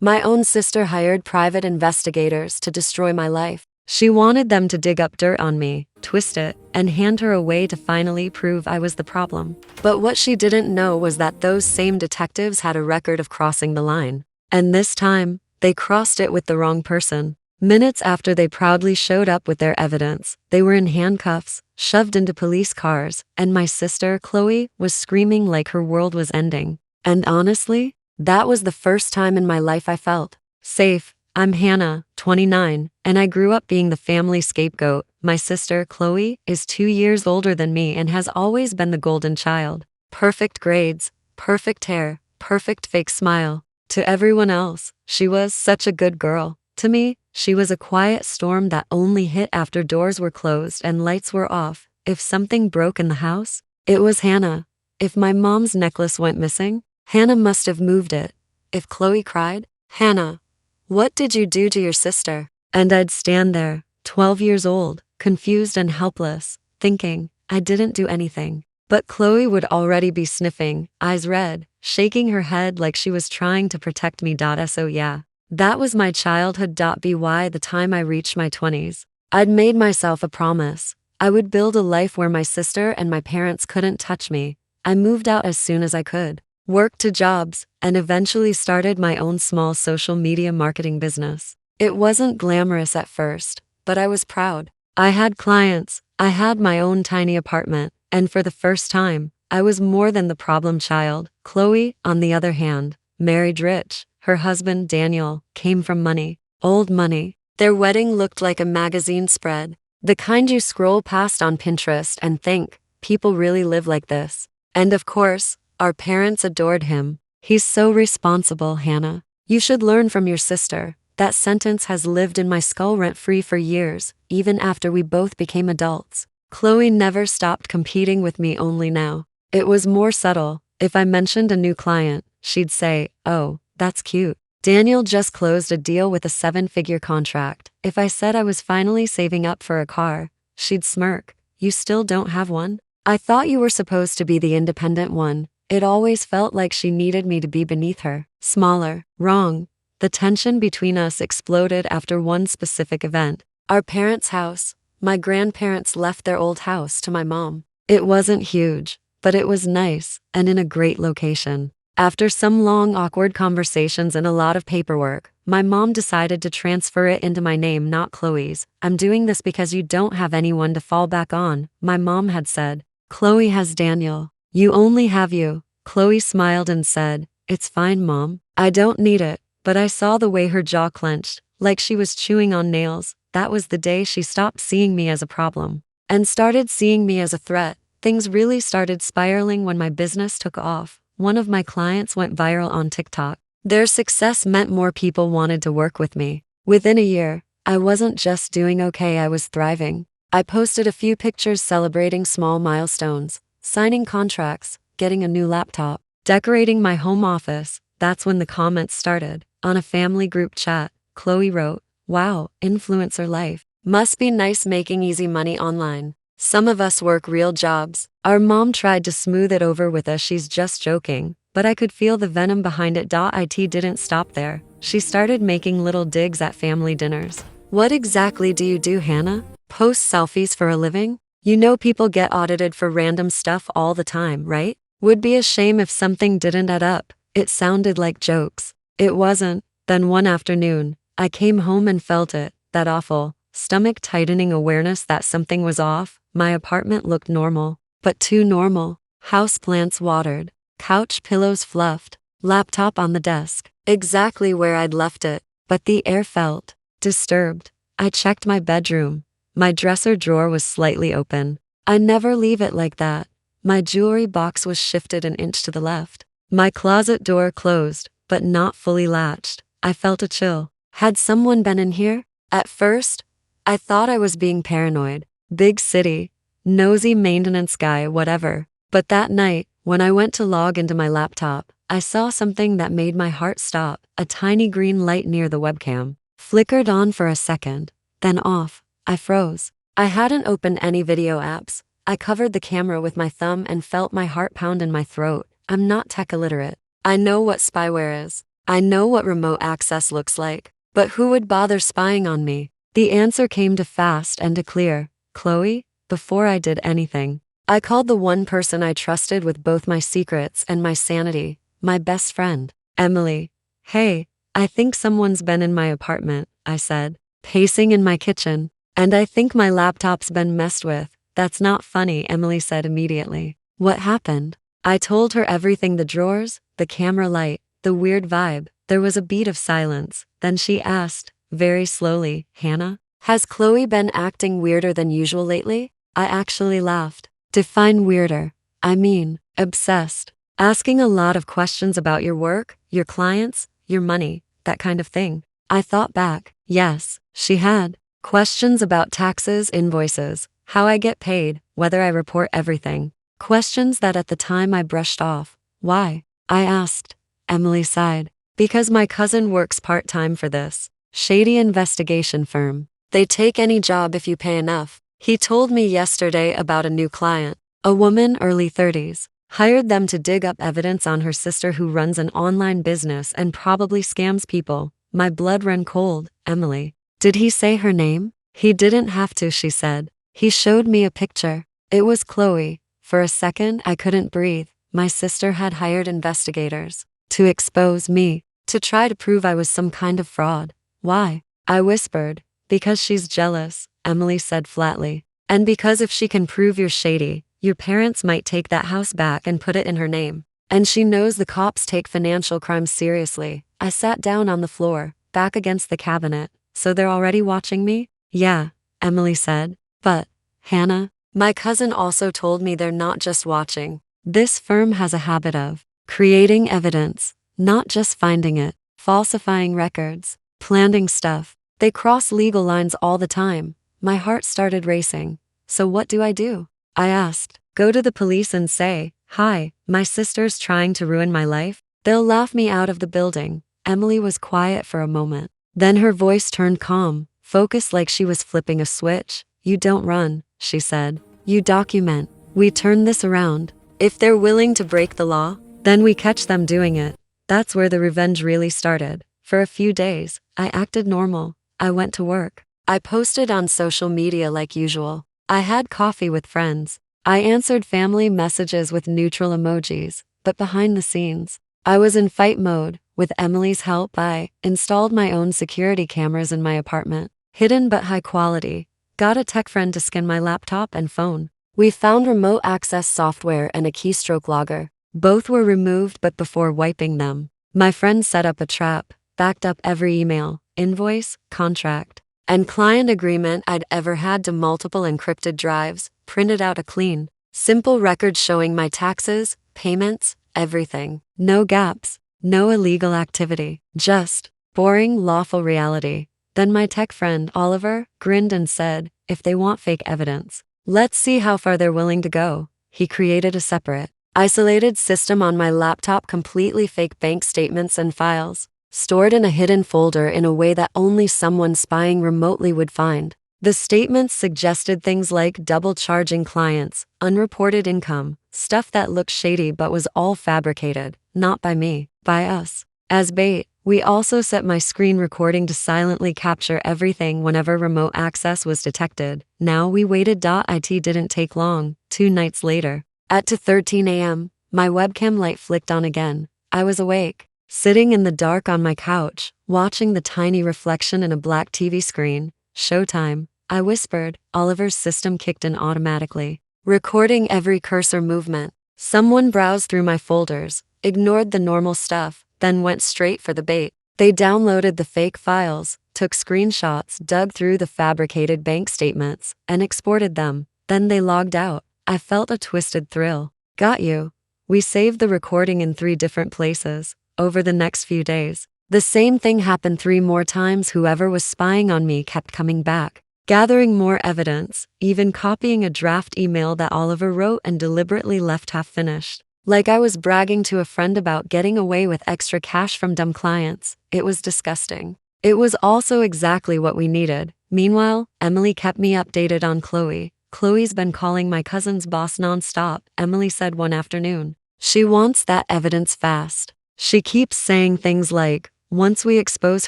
My own sister hired private investigators to destroy my life. She wanted them to dig up dirt on me, twist it, and hand her away to finally prove I was the problem. But what she didn't know was that those same detectives had a record of crossing the line. And this time, they crossed it with the wrong person. Minutes after they proudly showed up with their evidence, they were in handcuffs, shoved into police cars, and my sister, Chloe, was screaming like her world was ending. And honestly, that was the first time in my life I felt safe. I'm Hannah, 29, and I grew up being the family scapegoat. My sister, Chloe, is 2 years older than me and has always been the golden child. Perfect grades, perfect hair, perfect fake smile. To everyone else, she was such a good girl. To me, she was a quiet storm that only hit after doors were closed and lights were off. If something broke in the house, it was Hannah. If my mom's necklace went missing, Hannah must have moved it. If Chloe cried, Hannah, what did you do to your sister? And I'd stand there, 12 years old, confused and helpless, thinking, I didn't do anything. But Chloe would already be sniffing, eyes red, shaking her head like she was trying to protect me. So yeah, that was my childhood. By the time I reached my 20s, I'd made myself a promise. I would build a life where my sister and my parents couldn't touch me. I moved out as soon as I could, worked 2 jobs, and eventually started my own small social media marketing business. It wasn't glamorous at first, but I was proud. I had clients, I had my own tiny apartment, and for the first time, I was more than the problem child. Chloe, on the other hand, married rich. Her husband, Daniel, came from money, old money. Their wedding looked like a magazine spread, the kind you scroll past on Pinterest and think, people really live like this. And of course, our parents adored him. He's so responsible, Hannah. You should learn from your sister. That sentence has lived in my skull rent-free for years, even after we both became adults. Chloe never stopped competing with me, only now. It was more subtle. If I mentioned a new client, she'd say, oh, that's cute. Daniel just closed a deal with a 7-figure contract. If I said I was finally saving up for a car, she'd smirk. You still don't have one? I thought you were supposed to be the independent one. It always felt like she needed me to be beneath her, smaller. Wrong. The tension between us exploded after one specific event. Our parents' house. My grandparents left their old house to my mom. It wasn't huge, but it was nice and in a great location. After some long, awkward conversations and a lot of paperwork, my mom decided to transfer it into my name, not Chloe's. I'm doing this because you don't have anyone to fall back on, my mom had said. Chloe has Daniel. You only have you. Chloe smiled and said, it's fine, Mom. I don't need it. But I saw the way her jaw clenched, like she was chewing on nails. That was the day she stopped seeing me as a problem and started seeing me as a threat. Things really started spiraling when my business took off. One of my clients went viral on TikTok. Their success meant more people wanted to work with me. Within a year, I wasn't just doing okay, I was thriving. I posted a few pictures celebrating small milestones, signing contracts, getting a new laptop, decorating my home office. That's when the comments started. On a family group chat, Chloe wrote, wow, influencer life. Must be nice making easy money online. Some of us work real jobs. Our mom tried to smooth it over with a she's just joking, but I could feel the venom behind it. It didn't stop there. She started making little digs at family dinners. What exactly do you do, Hannah? Post selfies for a living? You know people get audited for random stuff all the time, right? Would be a shame if something didn't add up. It sounded like jokes. It wasn't. Then one afternoon, I came home and felt it, that awful, stomach-tightening awareness that something was off. My apartment looked normal, but too normal. Houseplants watered, couch pillows fluffed, laptop on the desk, exactly where I'd left it, but the air felt disturbed. I checked my bedroom. My dresser drawer was slightly open. I never leave it like that. My jewelry box was shifted an inch to the left. My closet door closed, but not fully latched. I felt a chill. Had someone been in here? At first, I thought I was being paranoid. Big city, nosy maintenance guy, whatever. But that night, when I went to log into my laptop, I saw something that made my heart stop. A tiny green light near the webcam flickered on for a second, then off. I froze. I hadn't opened any video apps. I covered the camera with my thumb and felt my heart pound in my throat. I'm not tech illiterate. I know what spyware is, I know what remote access looks like. But who would bother spying on me? The answer came to fast and to clear. Chloe, before I did anything, I called the one person I trusted with both my secrets and my sanity, my best friend, Emily. Hey, I think someone's been in my apartment, I said, pacing in my kitchen. And I think my laptop's been messed with. That's not funny, Emily said immediately. What happened? I told her everything, the drawers, the camera light, the weird vibe. There was a beat of silence. Then she asked, very slowly, Hannah, has Chloe been acting weirder than usual lately? I actually laughed. Define weirder. I mean, obsessed. Asking a lot of questions about your work, your clients, your money, that kind of thing. I thought back. Yes, she had. Questions about taxes, invoices, how I get paid, whether I report everything. Questions that at the time I brushed off. Why? I asked. Emily sighed. Because my cousin works part-time for this shady investigation firm. They take any job if you pay enough. He told me yesterday about a new client, a woman early 30s, hired them to dig up evidence on her sister who runs an online business and probably scams people. My blood ran cold. Emily. Did he say her name? He didn't have to, she said. He showed me a picture. It was Chloe. For a second, I couldn't breathe. My sister had hired investigators to expose me, to try to prove I was some kind of fraud. Why? I whispered. Because she's jealous, Emily said flatly. And because if she can prove you're shady, your parents might take that house back and put it in her name. And she knows the cops take financial crimes seriously. I sat down on the floor, back against the cabinet. So they're already watching me? Yeah, Emily said. But, Hannah, my cousin also told me they're not just watching. This firm has a habit of creating evidence, not just finding it, falsifying records, planting stuff. They cross legal lines all the time. My heart started racing. So what do? I asked. Go to the police and say, hi, my sister's trying to ruin my life? They'll laugh me out of the building. Emily was quiet for a moment. Then her voice turned calm, focused like she was flipping a switch. You don't run, she said. You document. We turn this around. If they're willing to break the law, then we catch them doing it. That's where the revenge really started. For a few days, I acted normal. I went to work. I posted on social media like usual. I had coffee with friends. I answered family messages with neutral emojis. But behind the scenes, I was in fight mode. With Emily's help, I installed my own security cameras in my apartment. Hidden but high quality. Got a tech friend to scan my laptop and phone. We found remote access software and a keystroke logger. Both were removed, but before wiping them, my friend set up a trap, backed up every email, invoice, contract, and client agreement I'd ever had to multiple encrypted drives, printed out a clean, simple record showing my taxes, payments, everything. No gaps, no illegal activity, just boring, lawful reality. Then my tech friend, Oliver, grinned and said, if they want fake evidence, let's see how far they're willing to go. He created a separate, isolated system on my laptop, completely fake bank statements and files, stored in a hidden folder in a way that only someone spying remotely would find. The statements suggested things like double charging clients, unreported income, stuff that looked shady but was all fabricated, not by me, by us. As bait, we also set my screen recording to silently capture everything whenever remote access was detected. Now we waited. It didn't take long. 2 nights later, at 2:13 a.m., my webcam light flicked on again. I was awake, sitting in the dark on my couch, watching the tiny reflection in a black TV screen. Showtime, I whispered. Oliver's system kicked in automatically, recording every cursor movement. Someone browsed through my folders, ignored the normal stuff, then went straight for the bait. They downloaded the fake files, took screenshots, dug through the fabricated bank statements, and exported them. Then they logged out. I felt a twisted thrill. Got you. We saved the recording in 3 different places. Over the next few days, the same thing happened 3 more times. Whoever was spying on me kept coming back, gathering more evidence, even copying a draft email that Oliver wrote and deliberately left half finished. Like I was bragging to a friend about getting away with extra cash from dumb clients. It was disgusting. It was also exactly what we needed. Meanwhile, Emily kept me updated on Chloe. Chloe's been calling my cousin's boss nonstop, Emily said one afternoon. She wants that evidence fast. She keeps saying things like, once we expose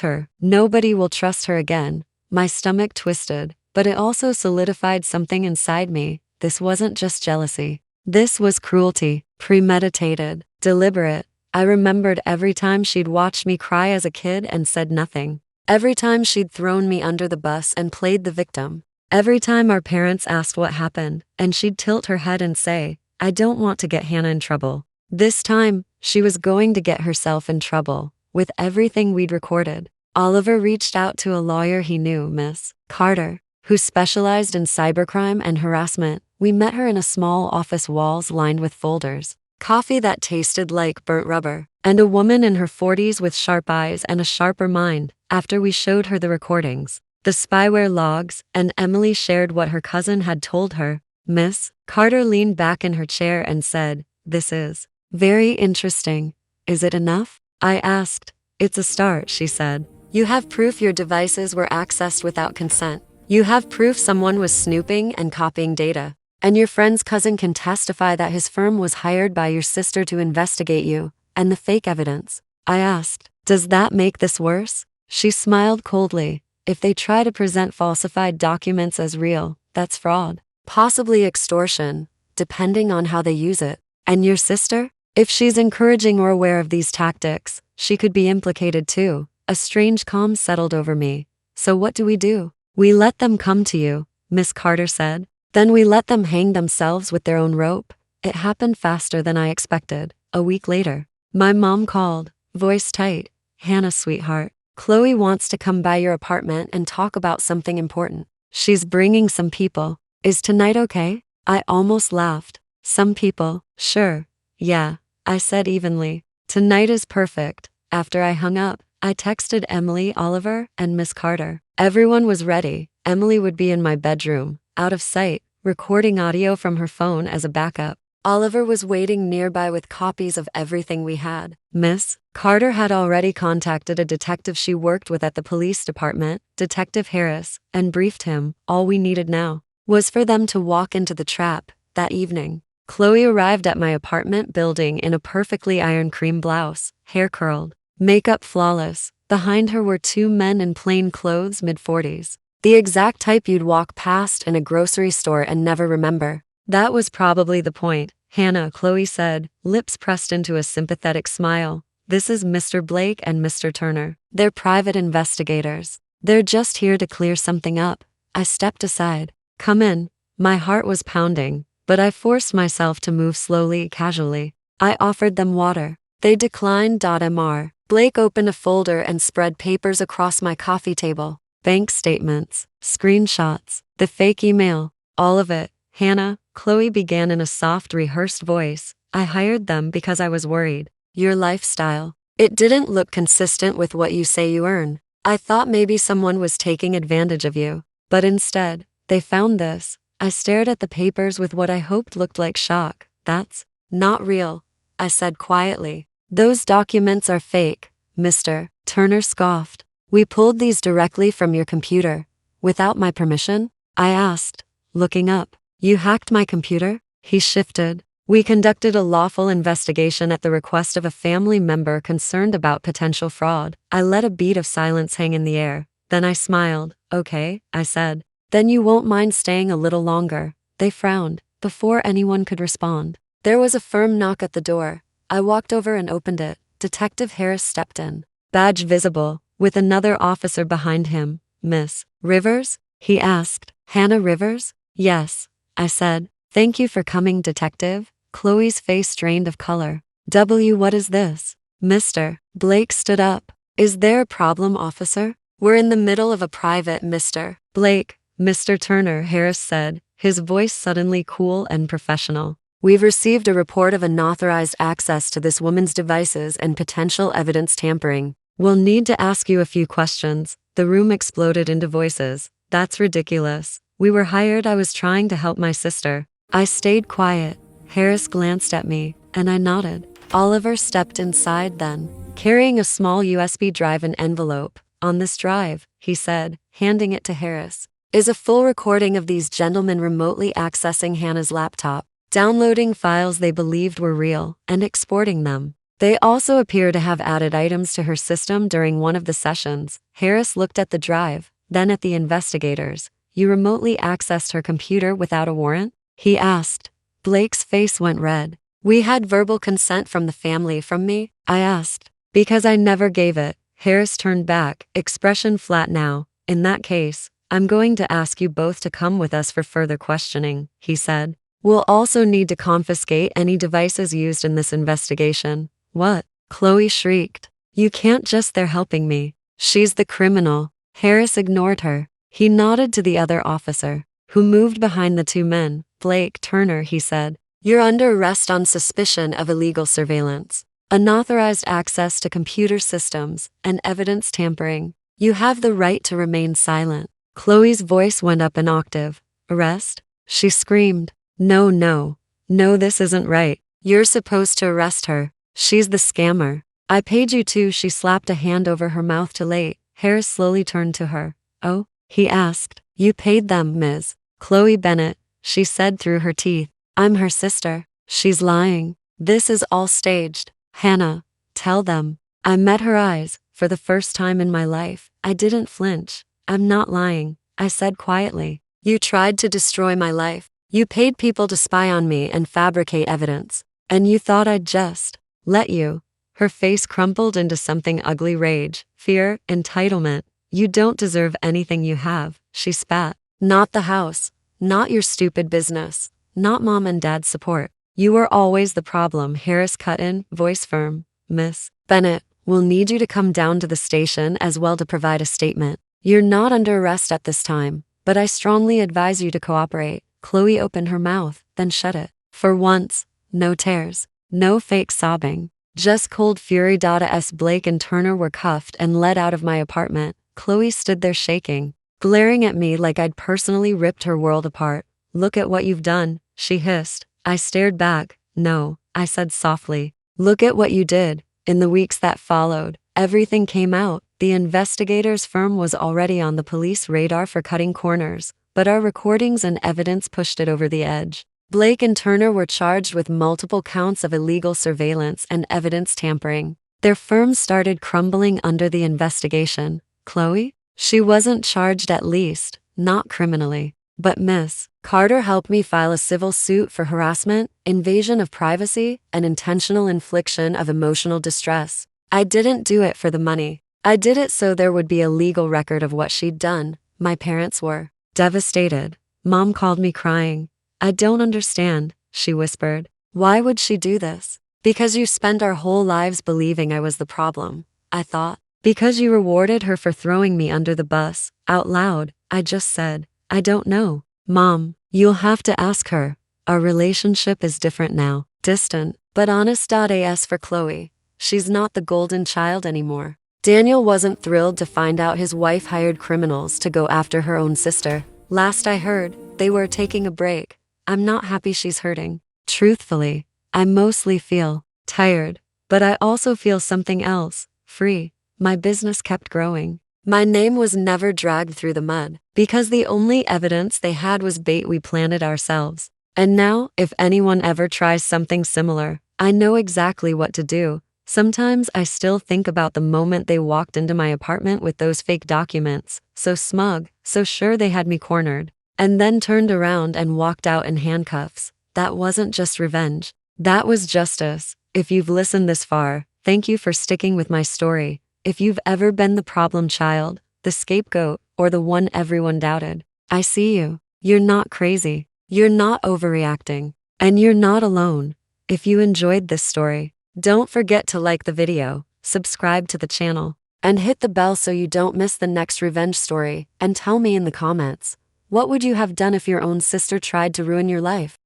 her, nobody will trust her again. My stomach twisted, but it also solidified something inside me. This wasn't just jealousy. This was cruelty, premeditated, deliberate. I remembered every time she'd watched me cry as a kid and said nothing. Every time she'd thrown me under the bus and played the victim. Every time our parents asked what happened, and she'd tilt her head and say, I don't want to get Hannah in trouble. This time, she was going to get herself in trouble, with everything we'd recorded. Oliver reached out to a lawyer he knew, Miss Carter, who specialized in cybercrime and harassment. We met her in a small office, walls lined with folders, coffee that tasted like burnt rubber, and a woman in her 40s with sharp eyes and a sharper mind. After we showed her the recordings, the spyware logs, and Emily shared what her cousin had told her, Miss Carter leaned back in her chair and said, This is very interesting. Is it enough? I asked. It's a start, she said. You have proof your devices were accessed without consent. You have proof someone was snooping and copying data. And your friend's cousin can testify that his firm was hired by your sister to investigate you, and the fake evidence. I asked, Does that make this worse? She smiled coldly. If they try to present falsified documents as real, that's fraud. Possibly extortion, depending on how they use it. And your sister? If she's encouraging or aware of these tactics, she could be implicated too. A strange calm settled over me. So what do? We let them come to you, Miss Carter said. Then we let them hang themselves with their own rope. It happened faster than I expected. A week later, my mom called, voice tight. Hannah, sweetheart, Chloe wants to come by your apartment and talk about something important. She's bringing some people. Is tonight okay? I almost laughed. Some people, sure. Yeah, I said evenly. Tonight is perfect. After I hung up, I texted Emily, Oliver, and Miss Carter. Everyone was ready. Emily would be in my bedroom, out of sight, recording audio from her phone as a backup. Oliver was waiting nearby with copies of everything we had. Miss Carter had already contacted a detective she worked with at the police department, Detective Harris, and briefed him. All we needed now was for them to walk into the trap. That evening, Chloe arrived at my apartment building in a perfectly ironed cream blouse, hair curled, makeup flawless. Behind her were two men in plain clothes, mid-40s. The exact type you'd walk past in a grocery store and never remember. That was probably the point. Hannah, Chloe said, lips pressed into a sympathetic smile. This is Mr. Blake and Mr. Turner. They're private investigators. They're just here to clear something up. I stepped aside. Come in. My heart was pounding, but I forced myself to move slowly, casually. I offered them water. They declined. Mr. Blake opened a folder and spread papers across my coffee table. Bank statements, screenshots, the fake email, all of it. Hannah, Chloe began in a soft, rehearsed voice. I hired them because I was worried. Your lifestyle. It didn't look consistent with what you say you earn. I thought maybe someone was taking advantage of you. But instead, they found this. I stared at the papers with what I hoped looked like shock. That's not real, I said quietly. Those documents are fake, Mr. Turner scoffed. We pulled these directly from your computer. Without my permission? I asked, looking up. You hacked my computer? He shifted. We conducted a lawful investigation at the request of a family member concerned about potential fraud. I let a bead of silence hang in the air. Then I smiled. Okay, I said. Then you won't mind staying a little longer. They frowned. Before anyone could respond, there was a firm knock at the door. I walked over and opened it. Detective Harris stepped in, badge visible, with another officer behind him. Miss Rivers? He asked. Hannah Rivers? Yes, I said. Thank you for coming, Detective. Chloe's face drained of color. What is this? Mr. Blake stood up. Is there a problem, officer? We're in the middle of a private, Mr. Blake. Mr. Turner, Harris said, his voice suddenly cool and professional. We've received a report of unauthorized access to this woman's devices and potential evidence tampering. We'll need to ask you a few questions. The room exploded into voices. That's ridiculous. We were hired. I was trying to help my sister. I stayed quiet. Harris glanced at me, and I nodded. Oliver stepped inside then, carrying a small USB drive and envelope. On this drive, he said, handing it to Harris, is a full recording of these gentlemen remotely accessing Hannah's laptop, downloading files they believed were real, and exporting them. They also appear to have added items to her system during one of the sessions. Harris looked at the drive, then at the investigators. You remotely accessed her computer without a warrant? He asked. Blake's face went red. We had verbal consent from the family from me? I asked. Because I never gave it. Harris turned back, expression flat now. In that case, I'm going to ask you both to come with us for further questioning, he said. We'll also need to confiscate any devices used in this investigation. What? Chloe shrieked. You can't just they're helping me. She's the criminal. Harris ignored her. He nodded to the other officer, who moved behind the two men. Blake Turner, he said. You're under arrest on suspicion of illegal surveillance, unauthorized access to computer systems, and evidence tampering. You have the right to remain silent. Chloe's voice went up an octave. Arrest? She screamed. No, this isn't right. You're supposed to arrest her. She's the scammer. I paid you to. She slapped a hand over her mouth to late. Harris slowly turned to her. Oh? He asked. You paid them, Ms. Chloe Bennett, she said through her teeth. I'm her sister. She's lying. This is all staged. Hannah, tell them. I met her eyes. For the first time in my life, I didn't flinch. I'm not lying, I said quietly. You tried to destroy my life. You paid people to spy on me and fabricate evidence. And you thought I'd just let you. Her face crumpled into something ugly rage, fear, entitlement. You don't deserve anything you have, she spat. Not the house. Not your stupid business. Not mom and dad's support. You were always the problem, Harris cut in, voice firm. Miss Bennett, we'll need you to come down to the station as well to provide a statement. You're not under arrest at this time, but I strongly advise you to cooperate. Chloe opened her mouth, then shut it. For once, no tears, no fake sobbing, just cold fury. As Blake and Turner were cuffed and led out of my apartment, Chloe stood there shaking, glaring at me like I'd personally ripped her world apart. Look at what you've done, she hissed. I stared back. No, I said softly. Look at what you did. In the weeks that followed, everything came out. The investigators' firm was already on the police radar for cutting corners, but our recordings and evidence pushed it over the edge. Blake and Turner were charged with multiple counts of illegal surveillance and evidence tampering. Their firms started crumbling under the investigation. Chloe? She wasn't charged, at least, not criminally. But Miss Carter helped me file a civil suit for harassment, invasion of privacy, and intentional infliction of emotional distress. I didn't do it for the money. I did it so there would be a legal record of what she'd done. My parents were devastated. Mom called me crying. I don't understand, she whispered. Why would she do this? Because you spent our whole lives believing I was the problem, I thought. Because you rewarded her for throwing me under the bus. Out loud, I just said, I don't know. Mom, you'll have to ask her. Our relationship is different now. Distant, but honest. As for Chloe, she's not the golden child anymore. Daniel wasn't thrilled to find out his wife hired criminals to go after her own sister. Last I heard, they were taking a break. I'm not happy she's hurting. Truthfully, I mostly feel tired, but I also feel something else, free. My business kept growing. My name was never dragged through the mud, because the only evidence they had was bait we planted ourselves. And now, if anyone ever tries something similar, I know exactly what to do. Sometimes I still think about the moment they walked into my apartment with those fake documents, so smug, so sure they had me cornered, and then turned around and walked out in handcuffs. That wasn't just revenge. That was justice. If you've listened this far, thank you for sticking with my story. If you've ever been the problem child, the scapegoat, or the one everyone doubted, I see you. You're not crazy. You're not overreacting. And you're not alone. If you enjoyed this story, don't forget to like the video, subscribe to the channel, and hit the bell so you don't miss the next revenge story. And tell me in the comments, what would you have done if your own sister tried to ruin your life?